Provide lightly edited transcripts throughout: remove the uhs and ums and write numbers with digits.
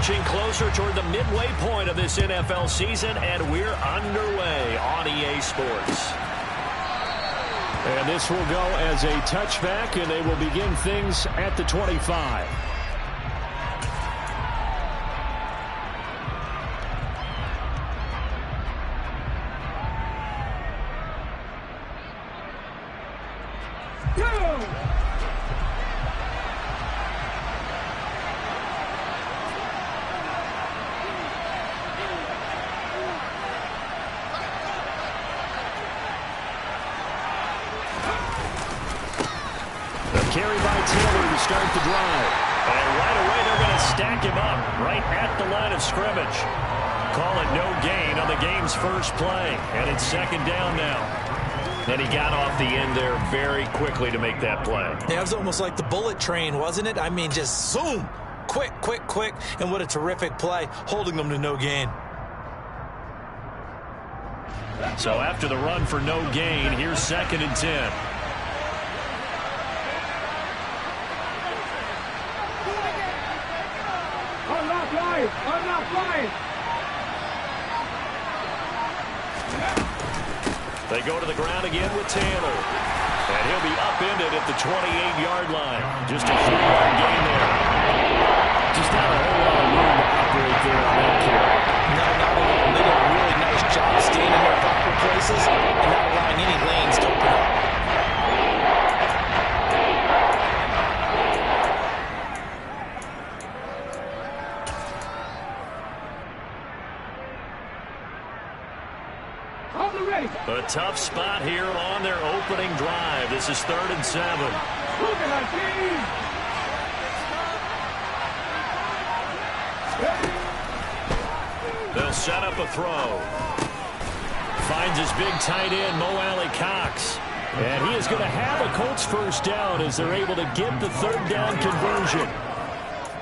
inching closer toward the midway point of this NFL season, and we're underway on EA Sports. And this will go as a touchback, and they will begin things at the 25. Carry by Taylor to start the drive. And right away they're going to stack him up right at the line of scrimmage. Call it no gain on the game's first play. And it's second down now. And he got off the end there very quickly to make that play. Yeah, it was almost like the bullet train, wasn't it? I mean, just zoom. Quick, quick, quick. And what a terrific play, holding them to no gain. So after the run for no gain, here's 2nd and 10. I'm not flying. They go to the ground again with Taylor. And he'll be upended at the 28-yard line. Just a 3-yard gain there. Just not a whole lot of room to operate there on that carry. No, not at all. They did a really nice job staying in their proper places and not allowing any lanes to open up. A tough spot here on their opening drive. This is 3rd and 7. Look at that team. They'll set up a throw. Finds his big tight end, Mo Alley-Cox. And he is going to have a Colts first down as they're able to get the 3rd down conversion.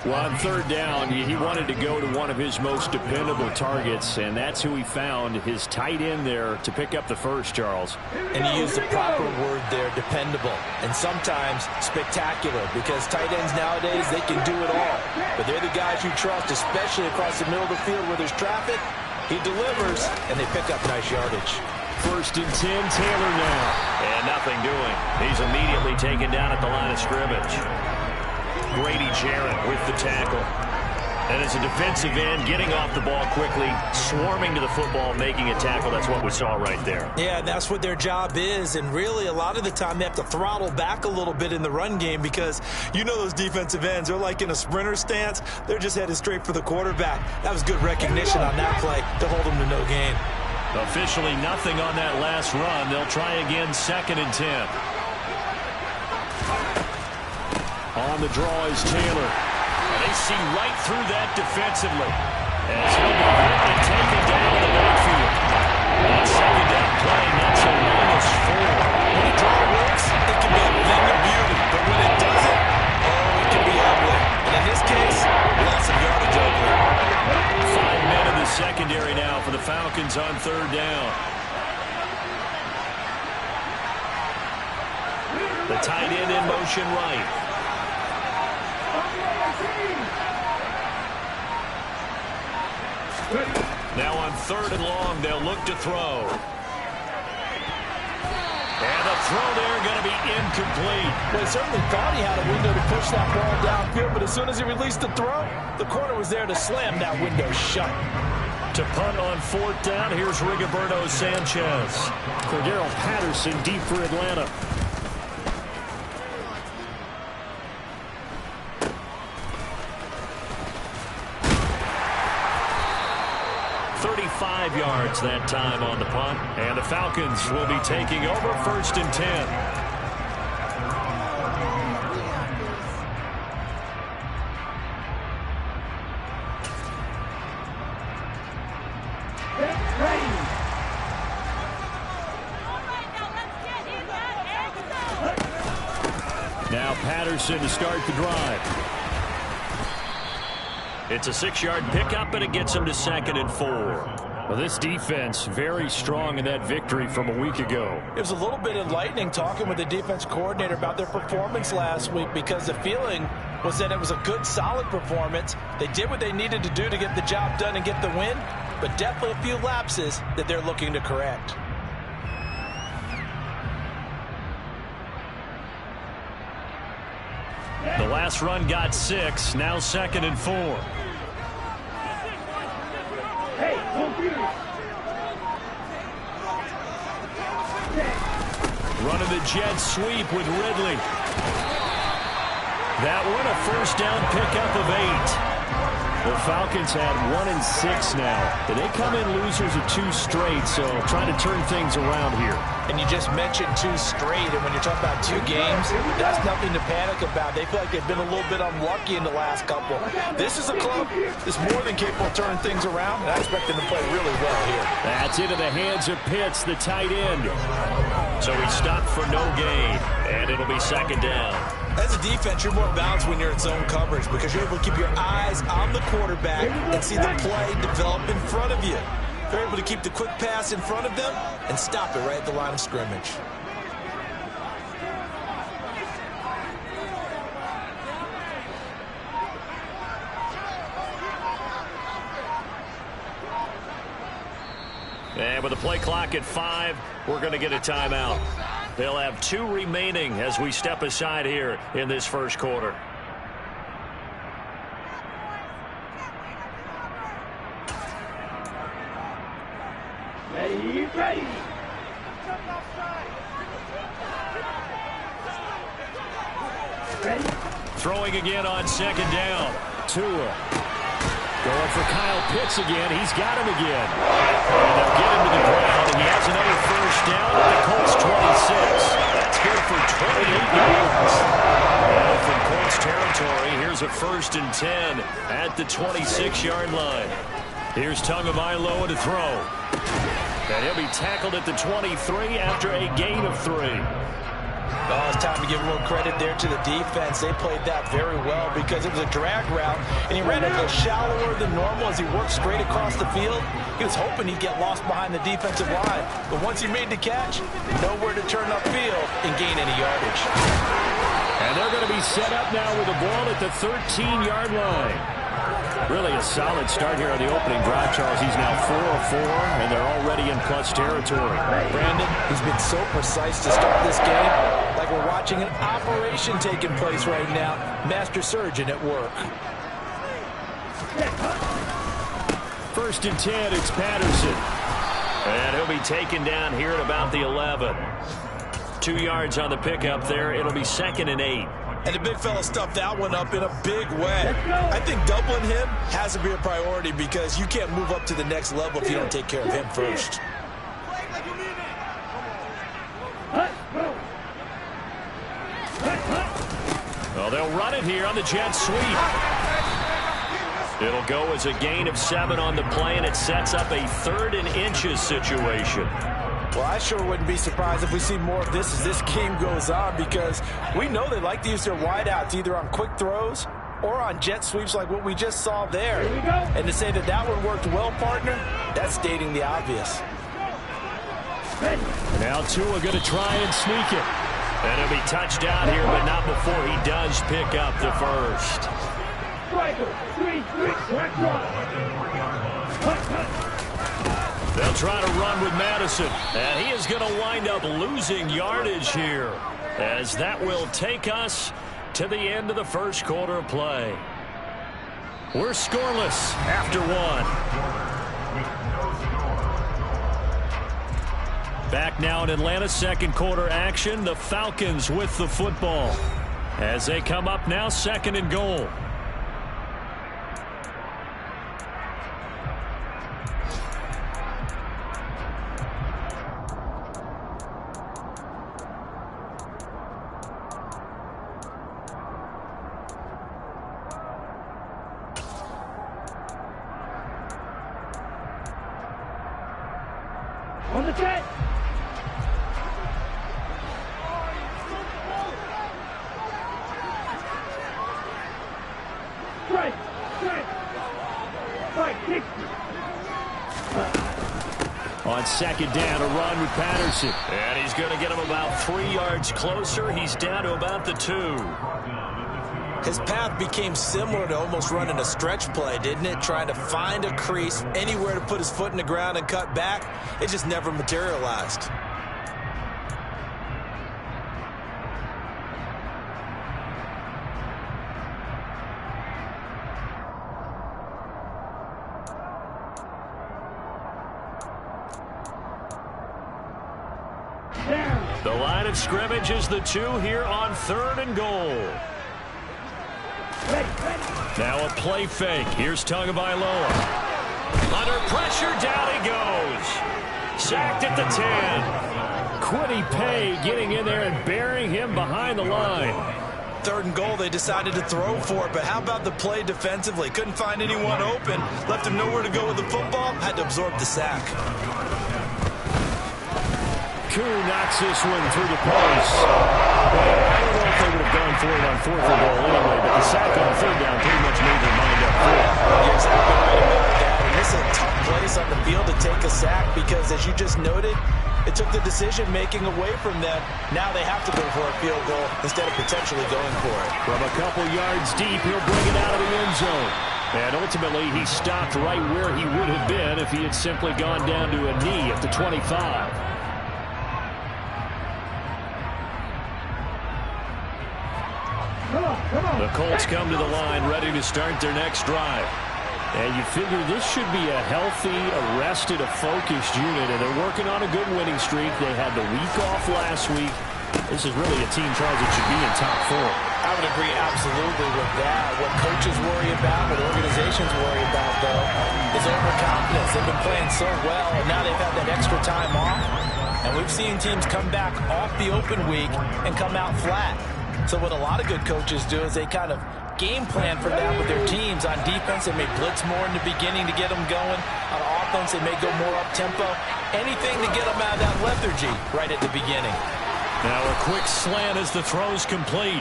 Well, on 3rd down, he wanted to go to one of his most dependable targets, and that's who he found, his tight end there, to pick up the first, Charles. And he used the proper word there, dependable, and sometimes spectacular, because tight ends nowadays, they can do it all. But they're the guys you trust, especially across the middle of the field where there's traffic. He delivers, and they pick up nice yardage. 1st and 10, Taylor now. And nothing doing. He's immediately taken down at the line of scrimmage. Grady Jarrett with the tackle. And as a defensive end, getting off the ball quickly, swarming to the football, making a tackle. That's what we saw right there. Yeah, that's what their job is. And really, a lot of the time, they have to throttle back a little bit in the run game because you know those defensive ends, they're like in a sprinter stance. They're just headed straight for the quarterback. That was good recognition on that play to hold them to no gain. Officially nothing on that last run. They'll try again, 2nd and 10. On the draw is Taylor. And they see right through that defensively. As he'll be hit and taken down in the backfield. That 2nd down play, that's a -4. When a draw works, it can be a thing of beauty. But when it doesn't, oh, it can be ugly. And in this case, lots of yardage ugly. 5 men in the secondary now for the Falcons on 3rd down. The tight end in motion right. Now on 3rd and long, they'll look to throw. And the throw there going to be incomplete. Well, he certainly thought he had a window to push that ball downfield, but as soon as he released the throw, the corner was there to slam that window shut. To punt on 4th down, here's Rigoberto Sanchez. Cordero Patterson deep for Atlanta. Yards that time on the punt, and the Falcons will be taking over 1st and 10. Now Patterson to start the drive. It's a 6-yard pickup, and it gets him to 2nd and 4. Well, this defense very strong in that victory from a week ago. It was a little bit enlightening talking with the defense coordinator about their performance last week, because the feeling was that it was a good, solid performance. They did what they needed to do to get the job done and get the win, but definitely a few lapses that they're looking to correct. The last run got 6, now 2nd and 4. Hey, don't beat it. Running the jet sweep with Ridley. That one a first down pickup of 8. The Falcons had 1-6 now. They come in losers of 2 straight, so trying to turn things around here. And you just mentioned 2 straight, and when you're talking about 2 games, that's nothing to panic about. They feel like they've been a little bit unlucky in the last couple. This is a club that's more than capable of turning things around, and I expect them to play really well here. That's into the hands of Pitts, the tight end. So he stopped for no gain, and it'll be 2nd down. As a defense, you're more balanced when you're in zone coverage because you're able to keep your eyes on the quarterback and see the play develop in front of you. They're able to keep the quick pass in front of them and stop it right at the line of scrimmage. And with the play clock at 5, we're going to get a timeout. They'll have 2 remaining as we step aside here in this first quarter. Ready. Throwing again on 2nd down. Tua. Going for Kyle Pitts again. He's got him again. And they'll get him to the ground, and he has another first down at the Colts 26. That's good for 28 yards. Well, from Colts territory, here's a 1st and 10 at the 26-yard line. Here's Tagovailoa to throw. And he'll be tackled at the 23 after a gain of 3. Oh, it's time to give a little credit there to the defense. They played that very well because it was a drag route, and he ran a little shallower than normal as he worked straight across the field. He was hoping he'd get lost behind the defensive line, but once he made the catch, nowhere to turn upfield and gain any yardage. And they're going to be set up now with the ball at the 13-yard line. Really a solid start here on the opening drive, Charles. He's now 4 of 4, and they're already in plus territory. Brandon, he's been so precise to start this game, like we're watching an operation taking place right now. Master surgeon at work. 1st and 10, it's Patterson. And he'll be taken down here at about the 11. 2 yards on the pickup there. It'll be 2nd and 8. And the big fella stuffed that one up in a big way. I think doubling him has to be a priority because you can't move up to the next level if you don't take care of him first. Well, they'll run it here on the jet sweep. It'll go as a gain of 7 on the play, and it sets up a 3rd and inches situation. Well, I sure wouldn't be surprised if we see more of this as this game goes on because we know they like to use their wideouts either on quick throws or on jet sweeps like what we just saw there. And to say that that one worked well, partner, that's stating the obvious. Now Tua going to try and sneak it. And he'll be touchdown here, but not before he does pick up the first. They'll try to run with Madison. And he is going to wind up losing yardage here, as that will take us to the end of the first quarter of play. We're scoreless after 1. Back now in Atlanta, second quarter action. The Falcons with the football as they come up now 2nd and goal. On the set. Strike. Strike. Strike. 60. On second down, a run with Patterson. And he's going to get him about 3 yards closer. He's down to about the 2. His path became similar to almost running a stretch play, didn't it? Trying to find a crease, anywhere to put his foot in the ground and cut back. It just never materialized. The line of scrimmage is the 2 here on 3rd and goal. Now a play fake. Here's Tagovailoa. Under pressure, down he goes. Sacked at the 10. Quiddy Pay getting in there and burying him behind the line. 3rd and goal, they decided to throw for it, but how about the play defensively? Couldn't find anyone open. Left him nowhere to go with the football. Had to absorb the sack. Koo knocks this one through the post. I don't know if they would have gone for it on 4th and goal anyway, but the sack on 3rd down pretty much made their mind up for it. You're exactly right about that. And this is a tough place on the field to take a sack because, as you just noted, it took the decision-making away from them. Now they have to go for a field goal instead of potentially going for it. From a couple yards deep, he'll bring it out of the end zone. And ultimately, he stopped right where he would have been if he had simply gone down to a knee at the 25. The Colts come to the line ready to start their next drive. And you figure this should be a healthy, arrested, a focused unit, and they're working on a good winning streak. They had the week off last week. This is really a team, Charles, that should be in top 4. I would agree absolutely with that. What coaches worry about, what organizations worry about, though, is overconfidence. They've been playing so well, and now they've had that extra time off. And we've seen teams come back off the open week and come out flat. So what a lot of good coaches do is they kind of game plan for that with their teams. On defense, they may blitz more in the beginning to get them going. On offense, they may go more up-tempo. Anything to get them out of that lethargy right at the beginning. Now a quick slant as the throw's complete.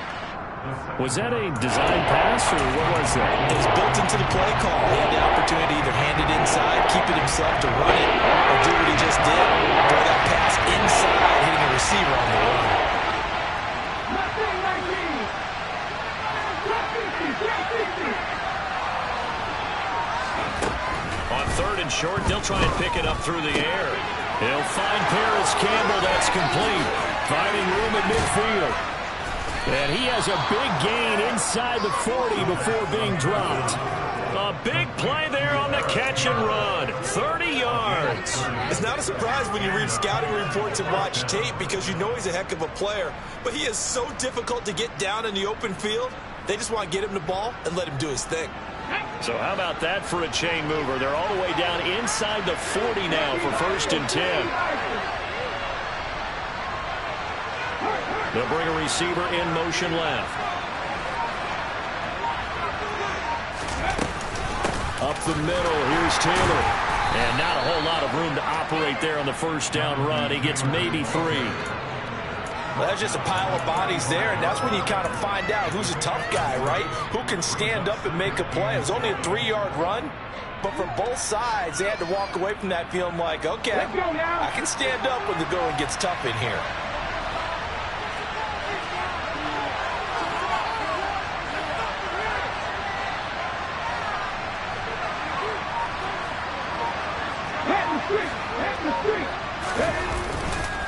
Was that a design pass, or what was that? It was built into the play call. He had the opportunity to either hand it inside, keep it himself to run it, or do what he just did. Throw that pass inside, hitting a receiver on the run. On 3rd and short, they'll try and pick it up through the air. He'll find Paris Campbell. That's complete. Finding room at midfield. And he has a big gain inside the 40 before being dropped. A big play there on the catch and run. 30 yards. It's not a surprise when you read scouting reports and watch tape because you know he's a heck of a player. But he is so difficult to get down in the open field. They just want to get him the ball and let him do his thing. So how about that for a chain mover? They're all the way down inside the 40 now for 1st and 10. They'll bring a receiver in motion left. Up the middle, here's Taylor. And not a whole lot of room to operate there on the 1st down run. He gets maybe 3. Well, that's just a pile of bodies there, and that's when you kind of find out who's a tough guy, right? Who can stand up and make a play. It was only a 3-yard run, but for both sides, they had to walk away from that feeling like, okay, I can stand up when the going gets tough in here.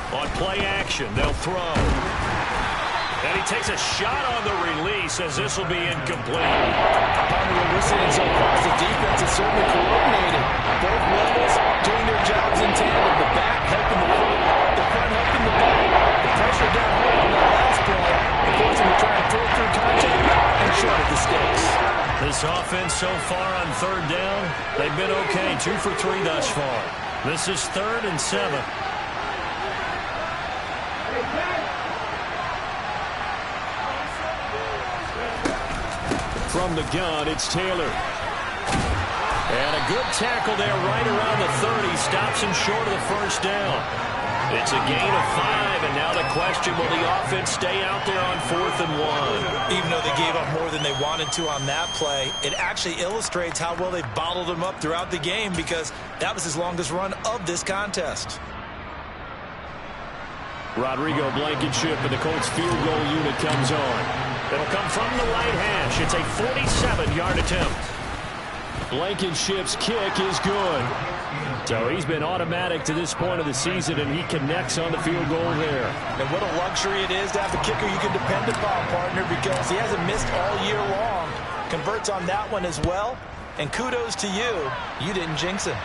On play action, they'll throw. And he takes a shot on the release as this will be incomplete. Upon the listening so far, the defense is certainly coordinated. Both levels doing their jobs in tandem. The back helping the front, the front helping the back. The pressure down home on that last play, and forcing him to try and throw through contact and short of the stakes. This offense so far on 3rd down, they've been okay. 2 for 3 thus far. This is 3rd and 7. From the gun, it's Taylor. And a good tackle there right around the 30. Stops him short of the 1st down. It's a gain of 5, and now the question, will the offense stay out there on 4th and 1? Even though they gave up more than they wanted to on that play, it actually illustrates how well they bottled them up throughout the game, because that was his longest run of this contest. Rodrigo Blankenship and the Colts field goal unit comes on. It'll come from the right hash. It's a 47-yard attempt. Blankenship's kick is good. So he's been automatic to this point of the season, and he connects on the field goal there. And what a luxury it is to have a kicker you can depend upon, partner, because he hasn't missed all year long. Converts on that one as well. And kudos to you. You didn't jinx him.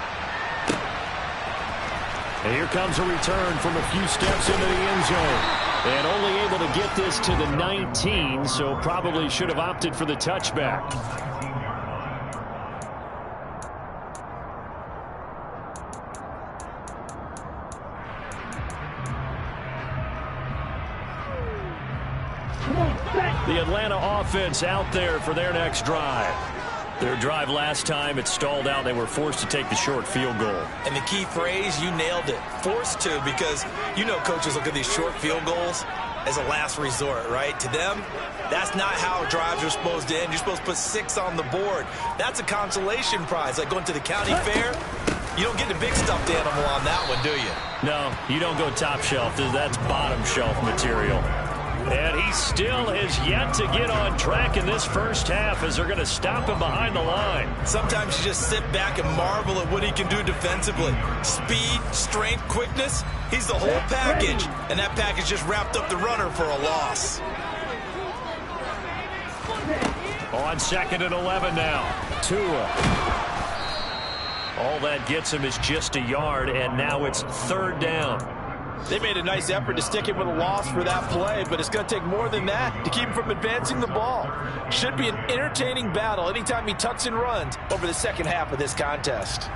And here comes a return from a few steps into the end zone. And only able to get this to the 19, so probably should have opted for the touchback. The Atlanta offense out there for their next drive. Their drive last time, it stalled out. They were forced to take the short field goal. And the key phrase, you nailed it. Forced to, because you know coaches look at these short field goals as a last resort, right? To them, that's not how drives are supposed to end. You're supposed to put 6 on the board. That's a consolation prize. Like going to the county fair, you don't get the big stuffed animal on that one, do you? No, you don't go top shelf. That's bottom shelf material. And he still has yet to get on track in this first half, as they're going to stop him behind the line. Sometimes you just sit back and marvel at what he can do defensively. Speed, strength, quickness, he's the whole package. And that package just wrapped up the runner for a loss. On 2nd and 11 now. Tua. All that gets him is just a yard, and now it's 3rd down. They made a nice effort to stick him with a loss for that play, but it's going to take more than that to keep him from advancing the ball. Should be an entertaining battle anytime he tucks and runs over the second half of this contest.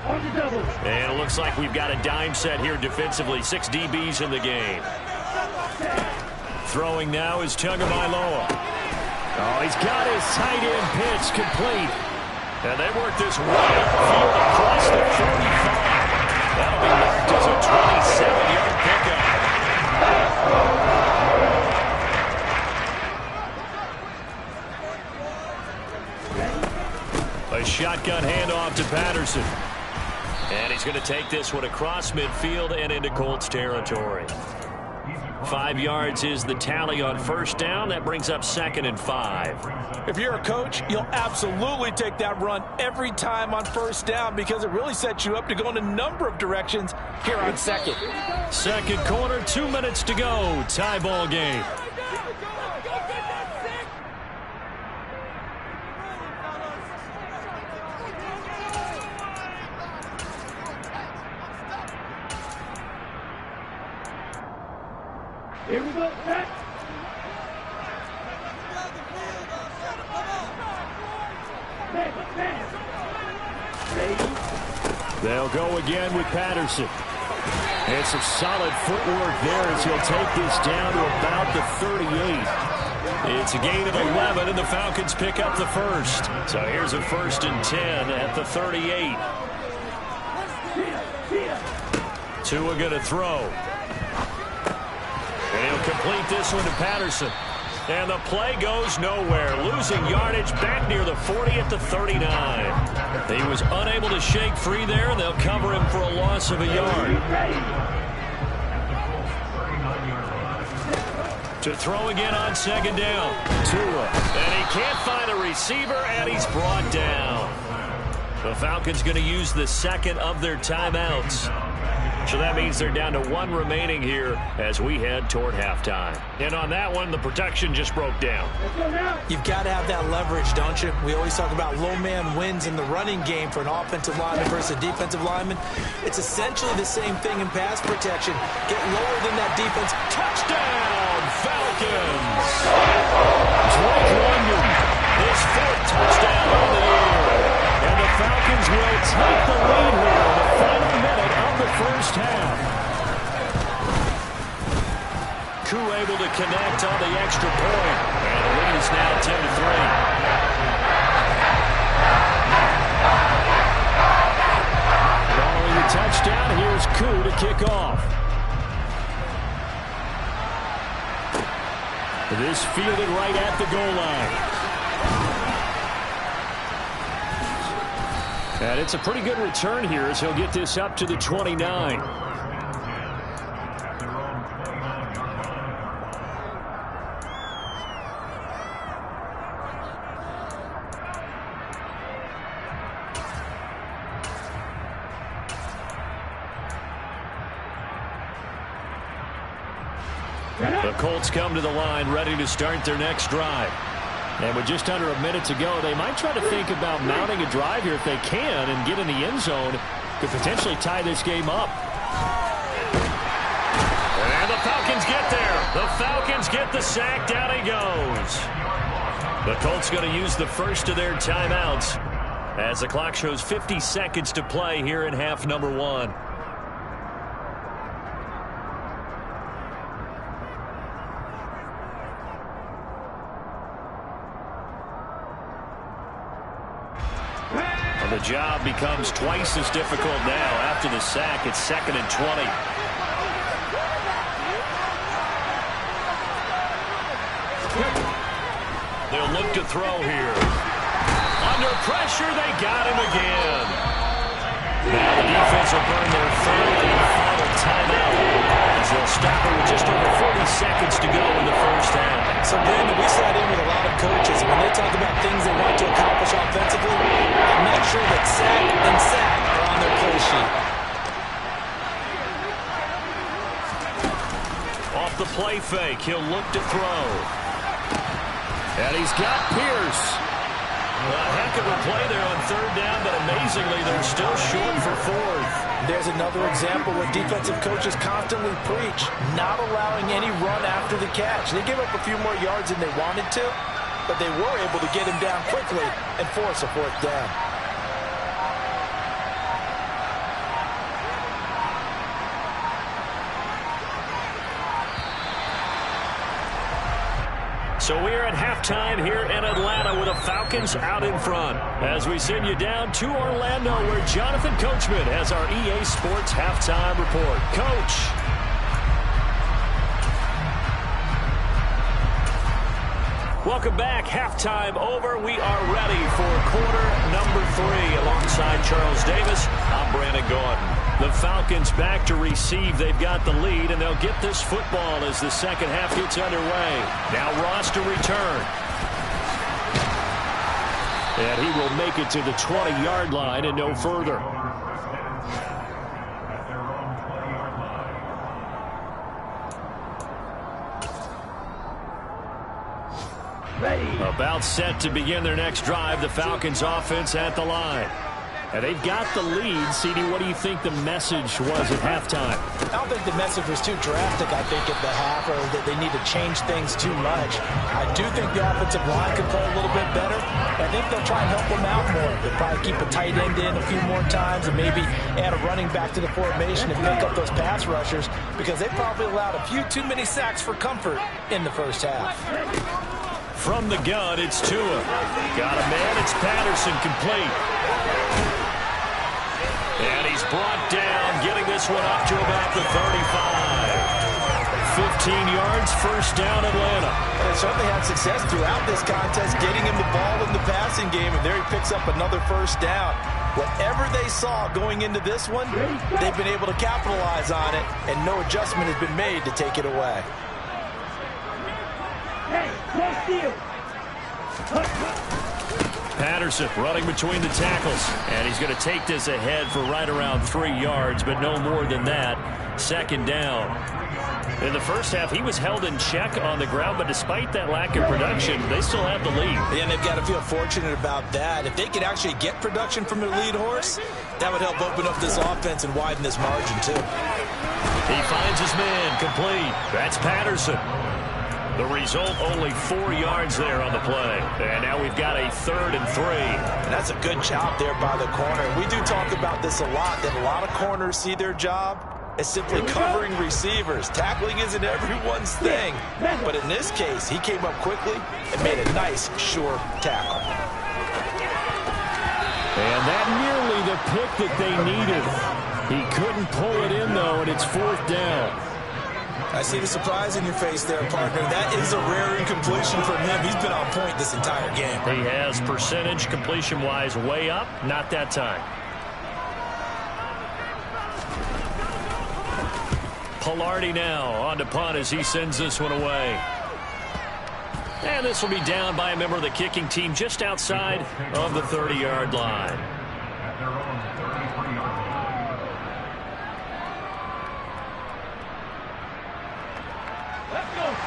And it looks like we've got a dime set here defensively. 6 DBs in the game. Throwing now is Tagovailoa. Oh, he's got his tight end pitch complete. And they work this way upfield across the 35. That'll be marked as a 27-yard pickup. A shotgun handoff to Patterson. And he's going to take this one across midfield and into Colts territory. 5 yards is the tally on 1st down. That brings up 2nd and 5. If you're a coach, you'll absolutely take that run every time on 1st down, because it really sets you up to go in a number of directions here on 2nd. 2nd quarter, 2 minutes to go. Tie ball game. Here we go, back. They'll go again with Patterson. And some solid footwork there as he'll take this down to about the 38. It's a gain of 11, and the Falcons pick up the first. So here's a 1st and 10 at the 38. Tua going to throw. And he'll complete this one to Patterson. And the play goes nowhere. Losing yardage back near the 40 at the 39. He was unable to shake free there, and they'll cover him for a loss of a yard. To throw again on 2nd down. Tua. And he can't find a receiver, and he's brought down. The Falcons going to use the 2nd of their timeouts. So that means they're down to 1 remaining here as we head toward halftime. And on that one, the protection just broke down. You've got to have that leverage, don't you? We always talk about low man wins in the running game for an offensive lineman versus a defensive lineman. It's essentially the same thing in pass protection. Get lower than that defense. Touchdown, Falcons! Drake London, his 4th touchdown of the year. And the Falcons will take the lead here in the final minute of the first half. Koo able to connect on the extra point. And the lead is now 10-3. Following the touchdown. Here's Koo to kick off. This fielded right at the goal line. And it's a pretty good return here as he'll get this up to the 29. The Colts come to the line ready to start their next drive. And with just under a minute to go, they might try to think about mounting a drive here if they can and get in the end zone. Could potentially tie this game up. And the Falcons get there. The Falcons get the sack. Down he goes. The Colts going to use the first of their timeouts as the clock shows 50 seconds to play here in half number 1. The job becomes twice as difficult now after the sack. It's 2nd and 20. They'll look to throw here. Under pressure, they got him again. Now the defense will burn their third and final timeout as they'll stop it with just over 40 seconds to go in the first half. So, Brandon, we sat in with a lot of coaches. When they talk about things they want to accomplish offensively, I'm not sure that sack and sack are on their play sheet. Off the play fake, he'll look to throw. And he's got Pierce. A heck of a play there on 3rd down, but amazingly, they're still short for 4th. There's another example where defensive coaches constantly preach, not allowing any run after the catch. They gave up a few more yards than they wanted to, but they were able to get him down quickly and force a 4th down. So we're at halftime here in Atlanta with the Falcons out in front. As we send you down to Orlando where Jonathan Coachman has our EA Sports halftime report. Coach. Welcome back. Halftime over. We are ready for quarter number 3 alongside Charles Davis. I'm Brandon Gordon. The Falcons back to receive. They've got the lead, and they'll get this football as the second half gets underway. Now Ross to return. And he will make it to the 20-yard line and no further. About set to begin their next drive. The Falcons offense at the line. And they've got the lead. CD, what do you think the message was at halftime? I don't think the message was too drastic, I think, at the half, or that they need to change things too much. I do think the offensive line could play a little bit better. I think they'll try and help them out more. They'll probably keep a tight end in a few more times and maybe add a running back to the formation and pick up those pass rushers because they probably allowed a few too many sacks for comfort in the first half. From the gun, it's Tua. Got a man, it's Patterson, complete. And he's brought down, getting this one up to about the 35. 15 yards, first down, Atlanta. And they certainly had success throughout this contest, getting him the ball in the passing game, and there he picks up another first down. Whatever they saw going into this one, they've been able to capitalize on it, and no adjustment has been made to take it away. Patterson running between the tackles, and he's going to take this ahead for right around 3 yards, but no more than that. Second down. In the first half, he was held in check on the ground, but despite that lack of production, they still have the lead. Yeah, and they've got to feel fortunate about that. If they could actually get production from their lead horse, that would help open up this offense and widen this margin, too. He finds his man, complete. That's Patterson. The result, only 4 yards there on the play. And now we've got a 3rd and 3. And that's a good job there by the corner. We do talk about this a lot, that a lot of corners see their job as simply covering receivers. Tackling isn't everyone's thing. But in this case, he came up quickly and made a nice, sure tackle. And that nearly the pick that they needed. He couldn't pull it in, though, and it's 4th down. I see the surprise in your face there, partner. That is a rare incompletion from him. He's been on point this entire game. He has percentage completion-wise way up. Not that time. Pilardi now on to punt as he sends this one away. And this will be down by a member of the kicking team just outside of the 30-yard line.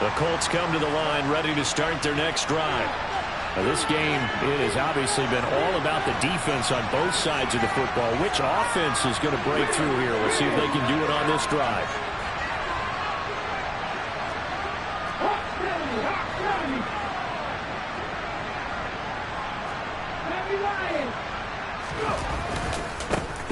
The Colts come to the line ready to start their next drive. Now this game, it has obviously been all about the defense on both sides of the football. Which offense is going to break through here? We'll see if they can do it on this drive.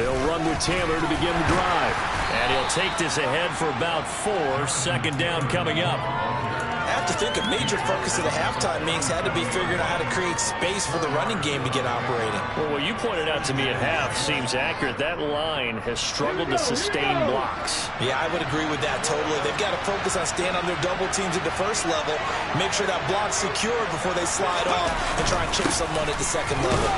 They'll run with Taylor to begin the drive. And he'll take this ahead for about 4. 2nd down coming up. I have to think a major focus of the halftime meetings had to be figuring out how to create space for the running game to get operating. Well, what you pointed out to me at half seems accurate. That line has struggled to sustain blocks. Yeah, I would agree with that totally. They've got to focus on staying on their double teams at the first level, make sure that block's secured before they slide off and try and chip someone at the second level.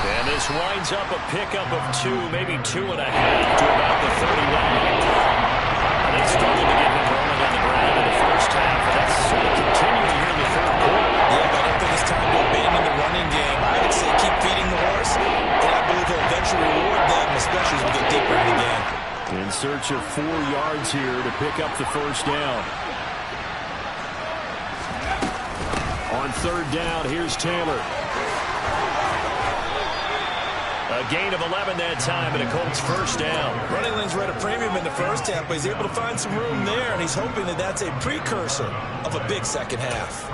And this winds up a pickup of 2, maybe 2.5 to about the 39. And they struggled to get him rolling on the ground in the first half. And that's sort of continuing here in the 3rd quarter. Yeah, but I don't think it's time to abandon the running game. I would say keep feeding the horse, and I believe he'll eventually reward them, especially as we get deeper in the game. In search of 4 yards here to pick up the 1st down. On 3rd down, here's Taylor. A gain of 11 that time, and a Colts 1st down. Running lanes were at a premium in the first half, but he's able to find some room there, and he's hoping that that's a precursor of a big second half.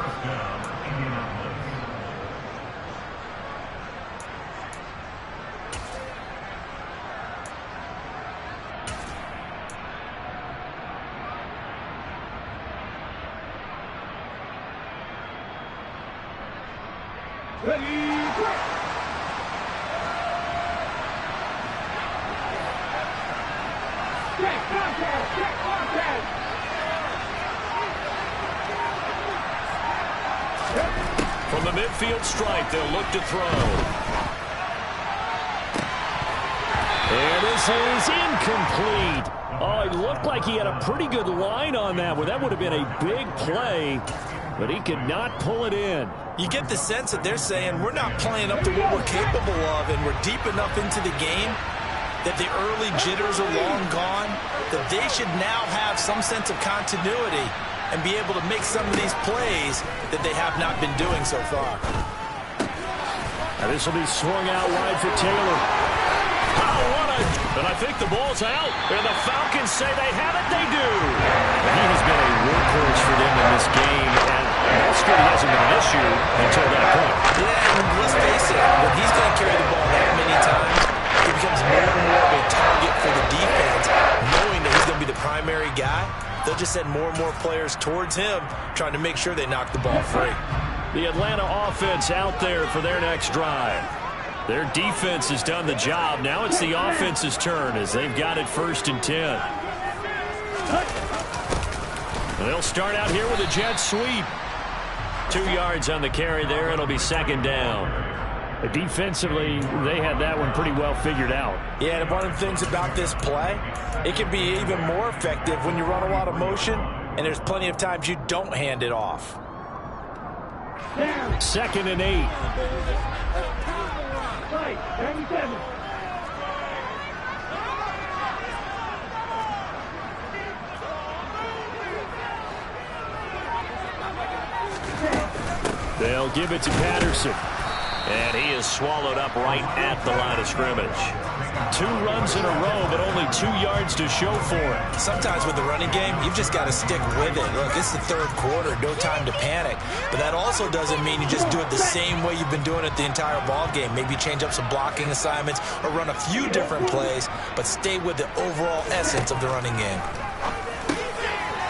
From the midfield stripe, they'll look to throw. And this is incomplete. Oh, it looked like he had a pretty good line on that one. That would have been a big play, but he could not pull it in. You get the sense that they're saying we're not playing up to what we're capable of, and we're deep enough into the game that the early jitters are long gone, that they should now have some sense of continuity and be able to make some of these plays that they have not been doing so far. Now this will be swung out wide for Taylor. And I think the ball's out. And the Falcons say they have it. They do. He has been a workhorse for them in this game, and that's good. He hasn't been an issue until that point. Yeah, and let's face it, when he's going to carry the ball that many times, he becomes more and more of a target for the defense, knowing that he's going to be the primary guy. They'll just send more and more players towards him, trying to make sure they knock the ball free. The Atlanta offense out there for their next drive. Their defense has done the job. Now it's the offense's turn as they've got it 1st and 10. They'll start out here with a jet sweep. 2 yards on the carry there. It'll be 2nd down. Defensively, they had that one pretty well figured out. Yeah, and one of the things about this play, it can be even more effective when you run a lot of motion, and there's plenty of times you don't hand it off. 2nd and 8. They'll give it to Patterson. And he is swallowed up right at the line of scrimmage. 2 runs in a row, but only 2 yards to show for it. Sometimes with the running game, you've just got to stick with it. Look, it's the 3rd quarter, no time to panic. But that also doesn't mean you just do it the same way you've been doing it the entire ball game. Maybe change up some blocking assignments or run a few different plays, but stay with the overall essence of the running game.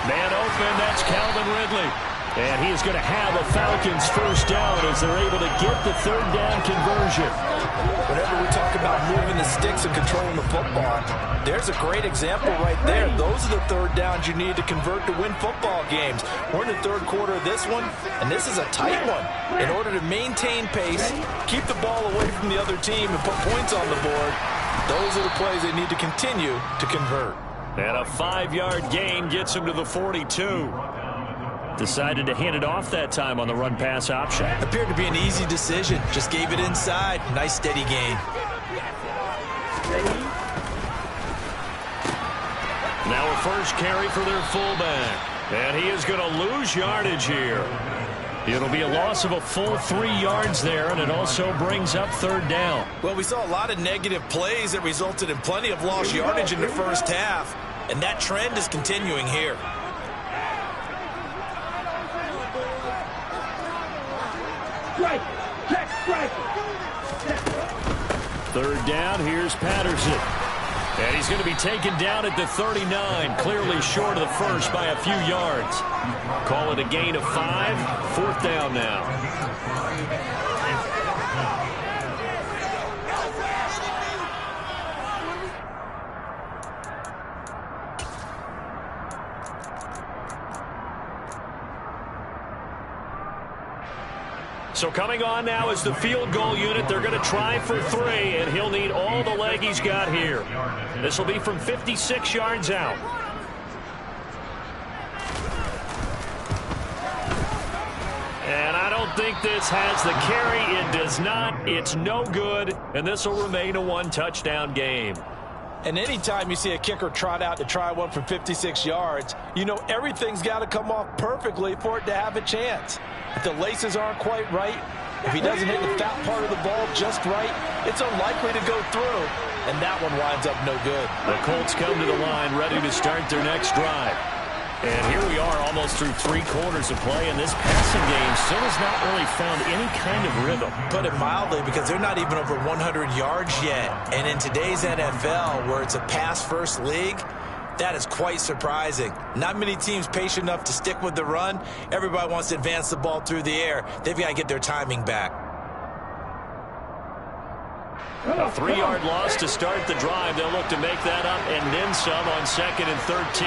Man open, that's Calvin Ridley. And he is going to have a Falcons first down as they're able to get the third down conversion. Whenever we talk about moving the sticks and controlling the football, there's a great example right there. Those are the third downs you need to convert to win football games. We're in the third quarter of this one, and this is a tight one. In order to maintain pace, keep the ball away from the other team, and put points on the board, those are the plays they need to continue to convert. And a 5-yard gain gets him to the 42. Decided to hand it off that time on the run-pass option. Appeared to be an easy decision. Just gave it inside. Nice steady gain. Now a first carry for their fullback. And he is going to lose yardage here. It'll be a loss of a full 3 yards there, and it also brings up third down. Well, we saw a lot of negative plays that resulted in plenty of lost yardage in the first half, and that trend is continuing here. Strike! Check strike! Third down, here's Patterson. And he's going to be taken down at the 39, clearly short of the first by a few yards. Call it a gain of 5, fourth down now. So coming on now is the field goal unit. They're going to try for 3, and he'll need all the leg he's got here. This will be from 56 yards out. And I don't think this has the carry. It does not. It's no good, and this will remain a 1-touchdown game. And anytime you see a kicker trot out to try one from 56 yards, you know everything's got to come off perfectly for it to have a chance. If the laces aren't quite right, if he doesn't hit the fat part of the ball just right, it's unlikely to go through, and that one winds up no good. The Colts come to the line ready to start their next drive. And here we are almost through 3 quarters of play, and this passing game still has not really found any kind of rhythm. Put it mildly, because they're not even over 100 yards yet. And in today's NFL, where it's a pass-first league, that is quite surprising. Not many teams patient enough to stick with the run. Everybody wants to advance the ball through the air. They've got to get their timing back. A 3-yard loss to start the drive. They'll look to make that up and then some on 2nd and 13.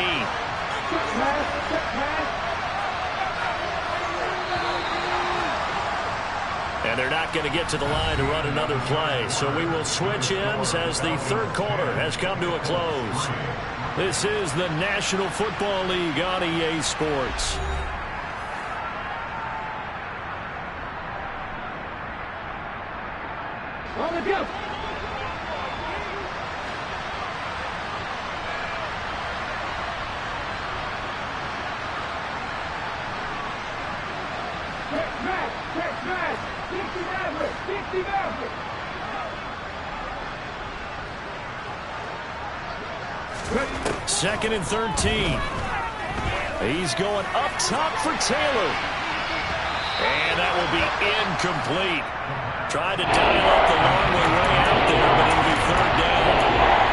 And they're not going to get to the line to run another play. So we will switch ends as the third quarter has come to a close. This is the National Football League on EA Sports. On the go! Check back! 60 Maverick! 60 Maverick! Second and 13. He's going up top for Taylor. And that will be incomplete. Tried to dial up the long way out there, but it'll be third down.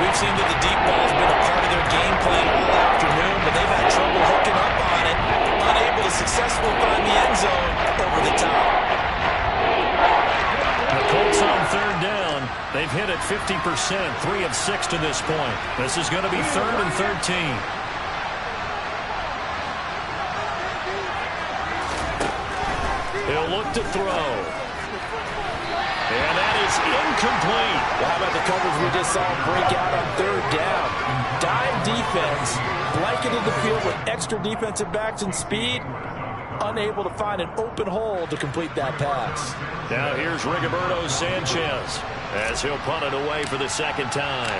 We've seen that the deep ball has been a part of their game plan all afternoon, but they've had trouble hooking up on it, unable to successfully find the end zone over the top. The Colts on third down. They've hit it 50%, 3 of 6 to this point. This is going to be 3rd and 13. He'll look to throw. And that is incomplete. Well, how about the coverage we just saw break out on third down? Dime defense, blanketed the field with extra defensive backs and speed, unable to find an open hole to complete that pass. Now here's Rigoberto Sanchez as he'll punt it away for the second time.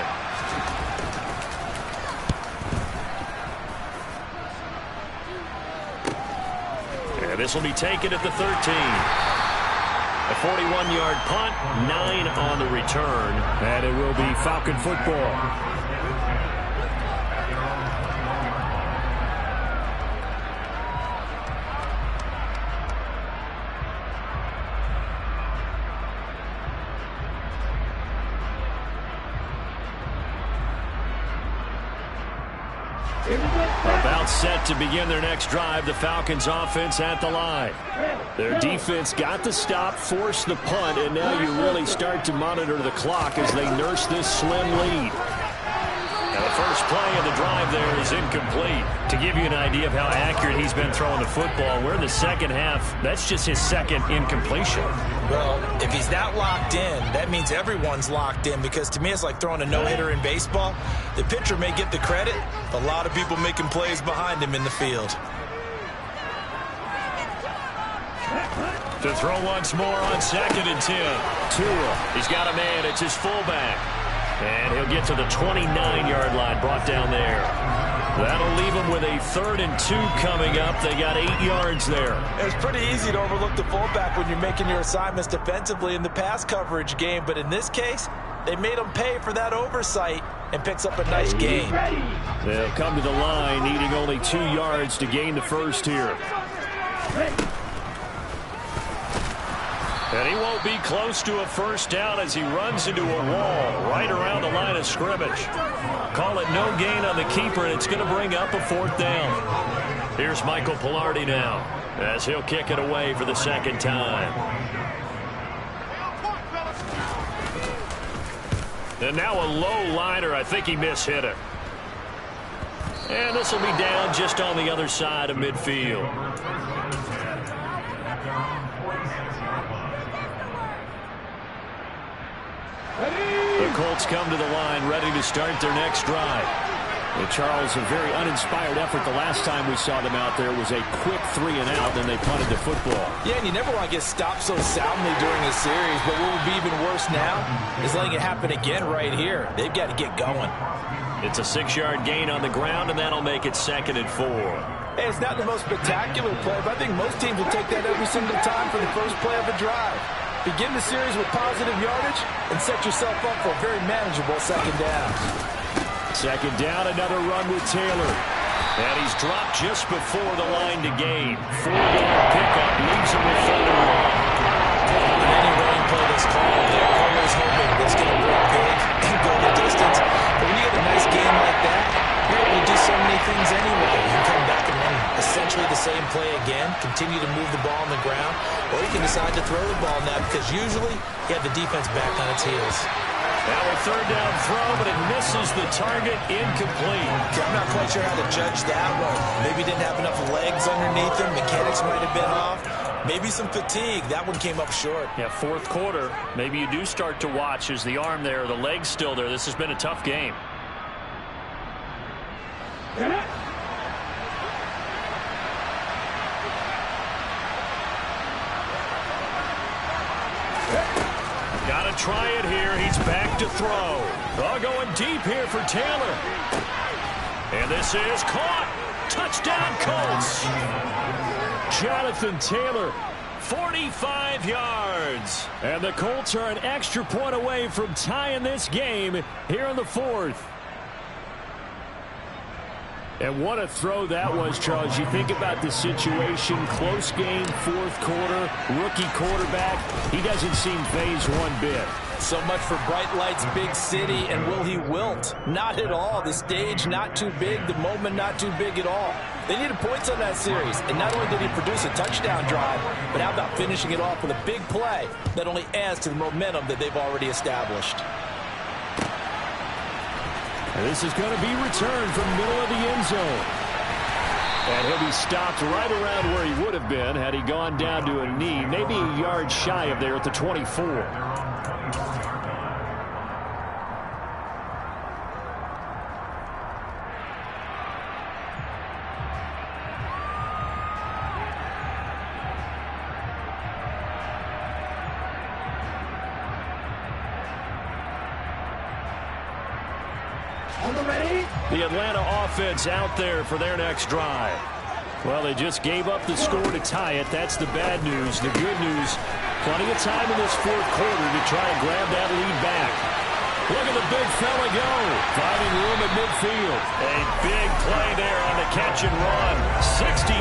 And this will be taken at the 13. A 41-yard punt, 9 on the return, and it will be Falcon football. About set to begin their next drive, the Falcons offense at the line. Their defense got the stop, forced the punt, and now you really start to monitor the clock as they nurse this slim lead. And the first play of the drive there is incomplete. To give you an idea of how accurate he's been throwing the football, we're in the second half. That's just his second incompletion. Well, if he's that locked in, that means everyone's locked in, because to me it's like throwing a no-hitter in baseball. The pitcher may get the credit, a lot of people making plays behind him in the field. To throw once more on 2nd and 10. Tua, he's got a man. It's his fullback. And he'll get to the 29-yard line, brought down there. That'll leave him with a 3rd and 2 coming up. They got 8 yards there. It's pretty easy to overlook the fullback when you're making your assignments defensively in the pass coverage game. But in this case, they made him pay for that oversight and picks up a nice gain. They'll come to the line, needing only 2 yards to gain the first here. And he won't be close to a first down as he runs into a wall right around the line of scrimmage. Call it no gain on the keeper, and it's going to bring up a 4th down. Here's Michael Pilardi now as he'll kick it away for the 2nd time. And now a low liner. I think he mishit it. And this will be down just on the other side of midfield. The Colts come to the line, ready to start their next drive. Well, Charles, a very uninspired effort the last time we saw them out there. It was a quick 3 and out, then they punted the football. Yeah, and you never want to get stopped so soundly during a series, but what would be even worse now is letting it happen again right here. They've got to get going. It's a 6-yard gain on the ground, and that'll make it 2nd and 4. Hey, it's not the most spectacular play, but I think most teams will take that every single time for the first play of a drive. Begin the series with positive yardage and set yourself up for a very manageable 2nd down. 2nd down, another run with Taylor. And he's dropped just before the line to gain. 4-yard pickup leaves him with 3rd and 1. On any running play that's called, they're always hoping it's going to break big and go the distance. But when you get a nice game like that, you're able to do so many things anyway. You can come back and run essentially the same play again, continue to move the ball on the ground, or you can decide to throw the ball now because usually you have the defense back on its heels. Now a 3rd down throw, but it misses the target, incomplete. Okay, I'm not quite sure how to judge that one. Maybe he didn't have enough legs underneath him. Mechanics might have been off. Maybe some fatigue. That one came up short. Yeah, 4th quarter. Maybe you do start to watch. Is the arm there, the leg's still there? This has been a tough game. Got to try it here. He's back to throw. Oh, going deep here for Taylor. And this is caught. Touchdown, Colts. Jonathan Taylor, 45 yards. and the Colts are an extra point away from tying this game here in the 4th. And what a throw that was, Charles. You think about the situation, close game, 4th quarter, rookie quarterback. He doesn't seem phased one bit. So much for bright lights, big city, and will he wilt? Not at all. The stage not too big, the moment not too big at all. They needed points on that series, and not only did he produce a touchdown drive, but how about finishing it off with a big play that only adds to the momentum that they've already established. And this is going to be returned from the middle of the end zone. And he'll be stopped right around where he would have been had he gone down to a knee, maybe a yard shy of there at the 24. The Atlanta offense out there for their next drive. Well, they just gave up the score to tie it. That's the bad news. The good news, plenty of time in this 4th quarter to try and grab that lead back. Look at the big fella go, finding room at midfield. A big play there on the catch and run. 68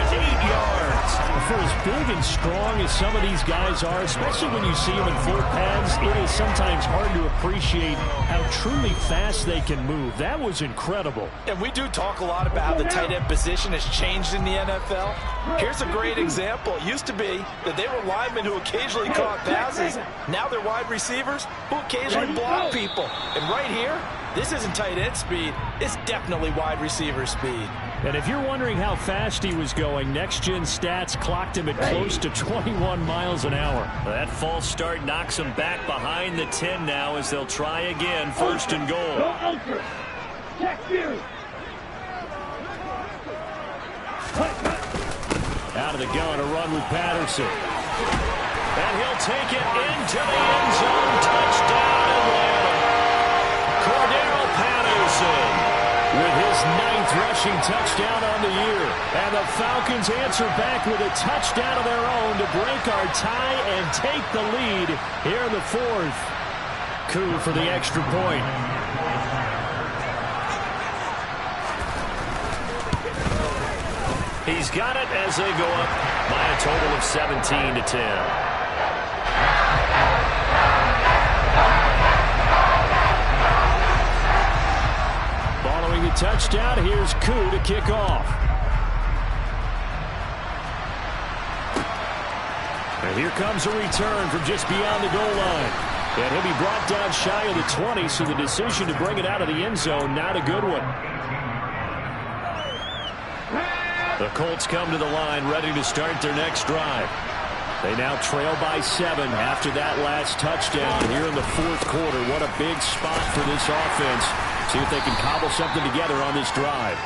yards. for as big and strong as some of these guys are, especially when you see them in full pads, it is sometimes hard to appreciate how truly fast they can move. That was incredible. And we do talk a lot about how the tight end position has changed in the NFL. Here's a great example. It used to be that they were linemen who occasionally caught passes. Now they're wide receivers who occasionally block people. And right here, this isn't tight end speed. It's definitely wide receiver speed. And if you're wondering how fast he was going, next-gen stats clocked him at close to 21 miles an hour. That false start knocks him back behind the 10 now as they'll try again, first and goal. Out of the gun, a run with Patterson. And he'll take it into the end zone. Touchdown, Atlanta. Cordero Patterson with his 9th rushing touchdown on the year. And the Falcons answer back with a touchdown of their own to break our tie and take the lead here in the 4th. Coup for the extra point. He's got it as they go up by a total of 17-10. Following the touchdown, here's Coup to kick off. And here comes a return from just beyond the goal line. And he'll be brought down shy of the 20, so the decision to bring it out of the end zone, not a good one. The Colts come to the line ready to start their next drive. They now trail by 7 after that last touchdown here in the 4th quarter. What a big spot for this offense. See if they can cobble something together on this drive.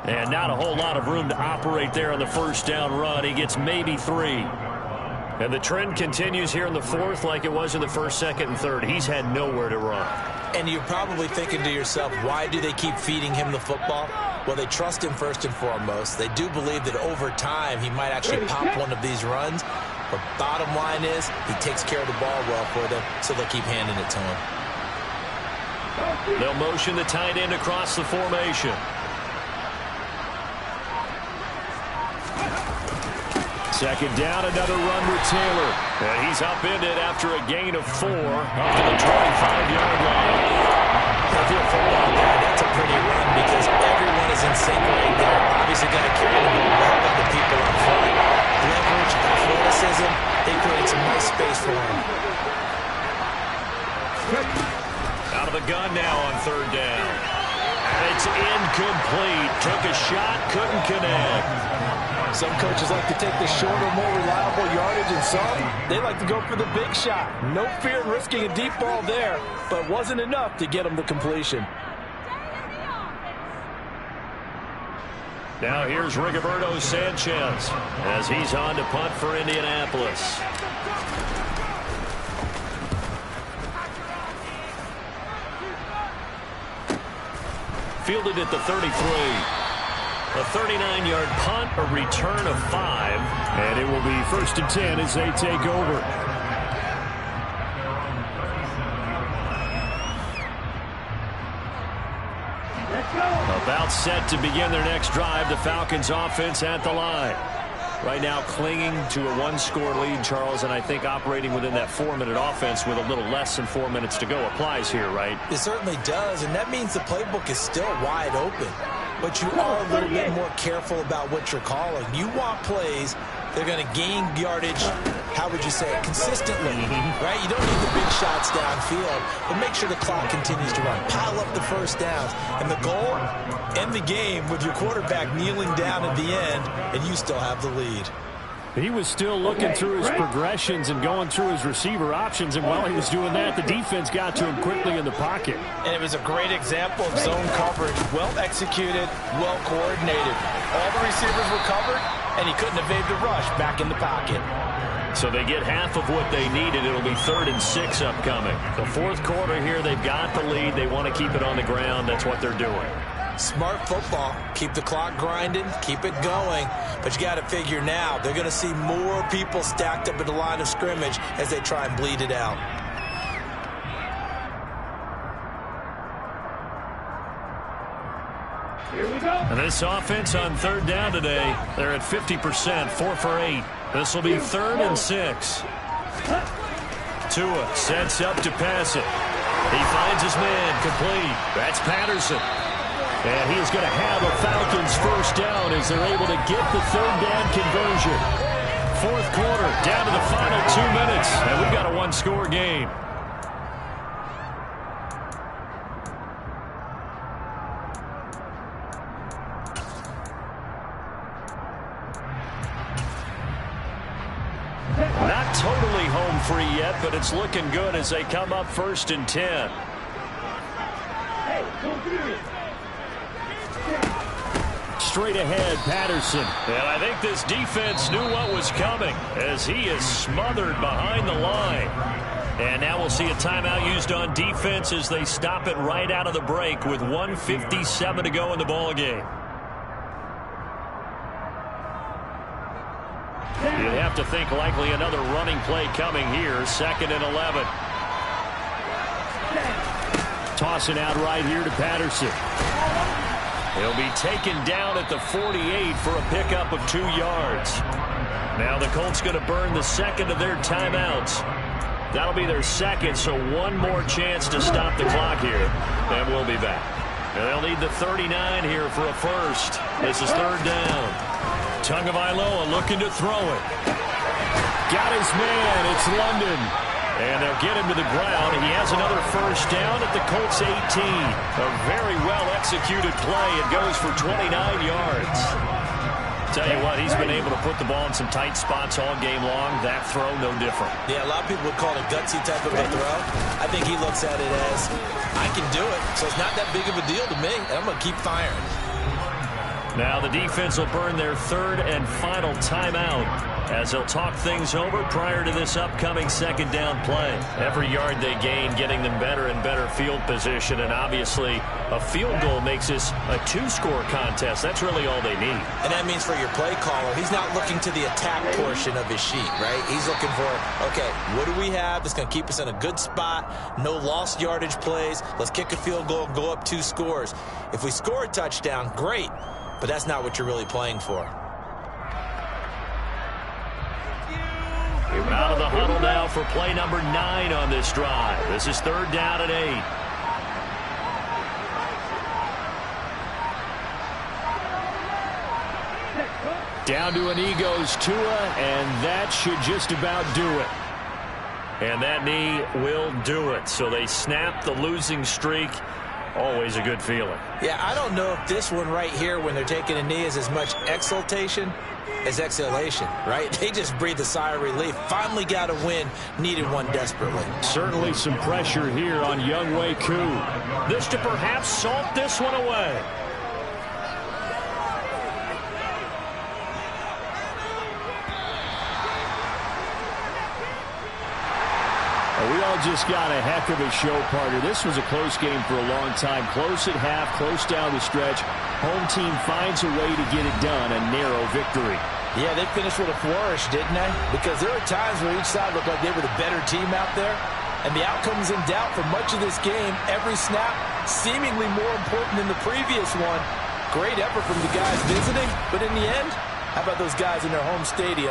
And not a whole lot of room to operate there on the first down run. He gets maybe 3. And the trend continues here in the 4th like it was in the 1st, 2nd, and 3rd. He's had nowhere to run. And you're probably thinking to yourself, why do they keep feeding him the football? Well, they trust him first and foremost. They do believe that over time he might actually pop one of these runs. But bottom line is he takes care of the ball well for them, so they'll keep handing it to him. They'll motion the tight end across the formation. Second down, another run with Taylor. And he's upended after a gain of 4 up to the 25-yard line. I feel for about that. That's a pretty run because everyone is in sync right there. Obviously got to carry the ball well by the people up front. Leverage, athleticism, they create some nice space for him. Out of the gun now on 3rd down. And it's incomplete. Took a shot, couldn't connect. Some coaches like to take the shorter, more reliable yardage, and some, they like to go for the big shot. No fear in risking a deep ball there, but wasn't enough to get him the completion. Now here's Rigoberto Sanchez as he's on to punt for Indianapolis. Fielded at the 33. A 39-yard punt, a return of 5. And it will be 1st and 10 as they take over. About set to begin their next drive, the Falcons offense at the line. Right now clinging to a 1-score lead, Charles, and I think operating within that 4-minute offense with a little less than 4 minutes to go applies here, right? It certainly does, and that means the playbook is still wide open. But you are a little bit more careful about what you're calling. You want plays, they're going to gain yardage, how would you say it, consistently, right? You don't need the big shots downfield, but make sure the clock continues to run. Pile up the first downs. And the goal, end the game with your quarterback kneeling down at the end, and you still have the lead. He was still looking through his progressions and going through his receiver options, and while he was doing that, the defense got to him quickly in the pocket. And it was a great example of zone coverage. Well executed, well coordinated. All the receivers were covered, and he couldn't evade the rush back in the pocket. So they get half of what they needed. It'll be 3rd and 6 upcoming. The 4th quarter here, they've got the lead. They want to keep it on the ground. That's what they're doing. Smart football. Keep the clock grinding, keep it going. But you got to figure now, they're going to see more people stacked up at the line of scrimmage as they try and bleed it out. And This offense on third down today, they're at 50%, 4 for 8. This will be 3rd and 6. Tua sets up to pass it. He finds his man complete. That's Patterson. And he is going to have a Falcons first down as they're able to get the 3rd down conversion. 4th quarter, down to the final 2 minutes, and we've got a 1-score game. Not totally home free yet, but it's looking good as they come up 1st and 10. Straight ahead, Patterson. And I think this defense knew what was coming as he is smothered behind the line. And now we'll see a timeout used on defense as they stop it right out of the break with 1:57 to go in the ballgame. You'd have to think likely another running play coming here. 2nd and 11. Tossing out right here to Patterson. He'll be taken down at the 48 for a pickup of 2 yards. Now the Colts going to burn the 2nd of their timeouts. That'll be their 2nd, so 1 more chance to stop the clock here. And we'll be back. And they'll need the 39 here for a first. This is 3rd down. Tagovailoa looking to throw it. Got his man. It's London. And they'll get him to the ground. He has another first down at the Colts 18. A very well-executed play. It goes for 29 yards. Tell you what, he's been able to put the ball in some tight spots all game long. That throw, no different. Yeah, a lot of people would call it a gutsy type of a throw. I think he looks at it as, I can do it, so it's not that big of a deal to me, and I'm going to keep firing. Now the defense will burn their 3rd and final timeout as they'll talk things over prior to this upcoming 2nd down play. Every yard they gain getting them better and better field position, and obviously a field goal makes this a 2-score contest. That's really all they need. And that means for your play caller, he's not looking to the attack portion of his sheet, right? He's looking for, okay, what do we have that's going to keep us in a good spot? No lost yardage plays. Let's kick a field goal and go up 2 scores. If we score a touchdown, great. But that's not what you're really playing for. Out of the huddle now for play number 9 on this drive. This is 3rd down and 8. Down to a knee goes Tua, and that should just about do it. And that knee will do it. So they snap the losing streak. Always a good feeling. Yeah, I don't know if this one right here when they're taking a knee is as much exultation as exhalation, right? They just breathed a sigh of relief. Finally got a win. Needed one desperately. Certainly some pressure here on Younghoe Koo. This to perhaps salt this one away. We all just got a heck of a show, partner. This was a close game for a long time. Close at half, close down the stretch. Home team finds a way to get it done. A narrow victory. Yeah, they finished with a flourish, didn't they? Because there were times where each side looked like they were the better team out there. And the outcome was in doubt for much of this game. Every snap seemingly more important than the previous one. Great effort from the guys visiting. But in the end, how about those guys in their home stadium?